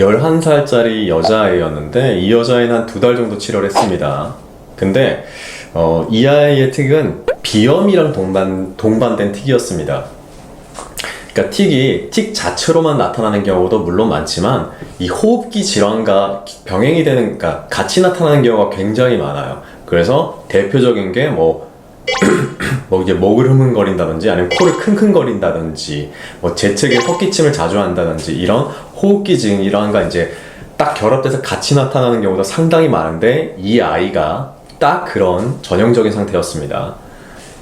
11살짜리 여자아이였는데 이 여자아이는 한 2달 정도 치료를 했습니다. 근데 이 아이의 틱은 비염이랑 동반된 틱이었습니다. 그러니까 틱 자체로만 나타나는 경우도 물론 많지만 이 호흡기 질환과 병행이 되는, 그러니까 같이 나타나는 경우가 굉장히 많아요. 그래서 대표적인 게 이제 목을 흐문거린다든지 아니면 코를 킁킁거린다든지 재채기에 헛기침을 자주 한다든지 이런 호흡기 질환과 이제 딱 결합돼서 같이 나타나는 경우도 상당히 많은데 이 아이가 딱 그런 전형적인 상태였습니다.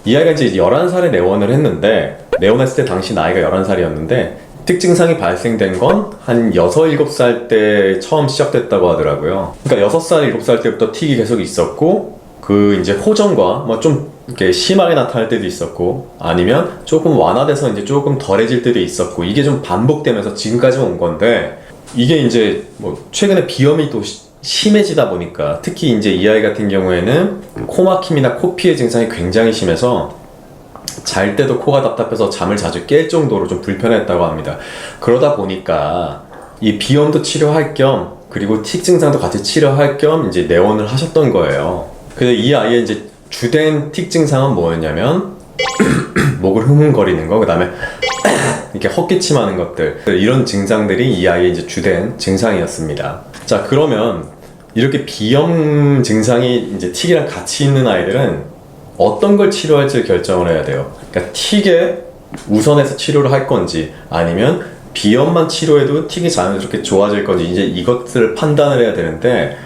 이 아이가 이제 11살에 내원을 했는데, 내원했을 때 당시 나이가 11살이었는데 틱 증상이 발생된 건 한 6, 7살 때 처음 시작됐다고 하더라고요. 그러니까 6살, 7살 때부터 틱이 계속 있었고, 그 이제 호전과 좀 이렇게 심하게 나타날 때도 있었고, 아니면 조금 완화돼서 이제 조금 덜해질 때도 있었고, 이게 좀 반복되면서 지금까지 온 건데, 이게 이제 최근에 비염이 또 심해지다 보니까, 특히 이제 이 아이 같은 경우에는 코막힘이나 코피해 증상이 굉장히 심해서 잘 때도 코가 답답해서 잠을 자주 깰 정도로 좀 불편했다고 합니다. 그러다 보니까 이 비염도 치료할 겸 그리고 틱 증상도 같이 치료할 겸 이제 내원을 하셨던 거예요. 근데 이 아이의 이제 주된 틱 증상은 뭐였냐면 목을 흐문거리는 거, 그 다음에 이렇게 헛기침하는 것들, 이런 증상들이 이 아이의 이제 주된 증상이었습니다. 자, 그러면 이렇게 비염 증상이 이제 틱이랑 같이 있는 아이들은 어떤 걸 치료할지 결정을 해야 돼요. 그러니까 틱에 우선해서 치료를 할 건지, 아니면 비염만 치료해도 틱이 자연스럽게 좋아질 건지, 이제 이것들을 판단을 해야 되는데,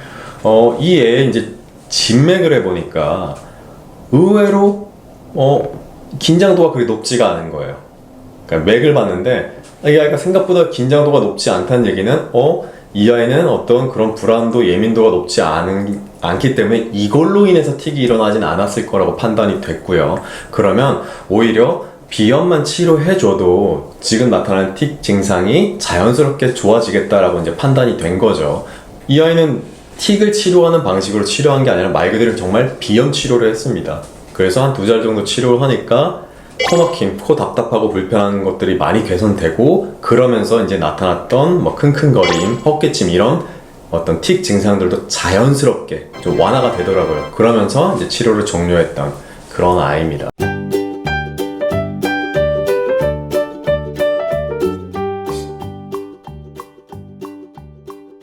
이 애의 이제 진맥을 해보니까 의외로 긴장도가 그리 높지가 않은 거예요. 그러니까 맥을 봤는데 이 아이가 생각보다 긴장도가 높지 않다는 얘기는 이 아이는 어떤 그런 불안도, 예민도가 높지 않기 때문에 이걸로 인해서 틱이 일어나진 않았을 거라고 판단이 됐고요. 그러면 오히려 비염만 치료해줘도 지금 나타나는 틱 증상이 자연스럽게 좋아지겠다라고 이제 판단이 된 거죠. 이 아이는 틱을 치료하는 방식으로 치료한 게 아니라 말 그대로 정말 비염 치료를 했습니다. 그래서 한 2달 정도 치료를 하니까 코막힘, 코 답답하고 불편한 것들이 많이 개선되고, 그러면서 이제 나타났던 킁킁거림, 헛기침 이런 어떤 틱 증상들도 자연스럽게 좀 완화가 되더라고요. 그러면서 이제 치료를 종료했던 그런 아이입니다.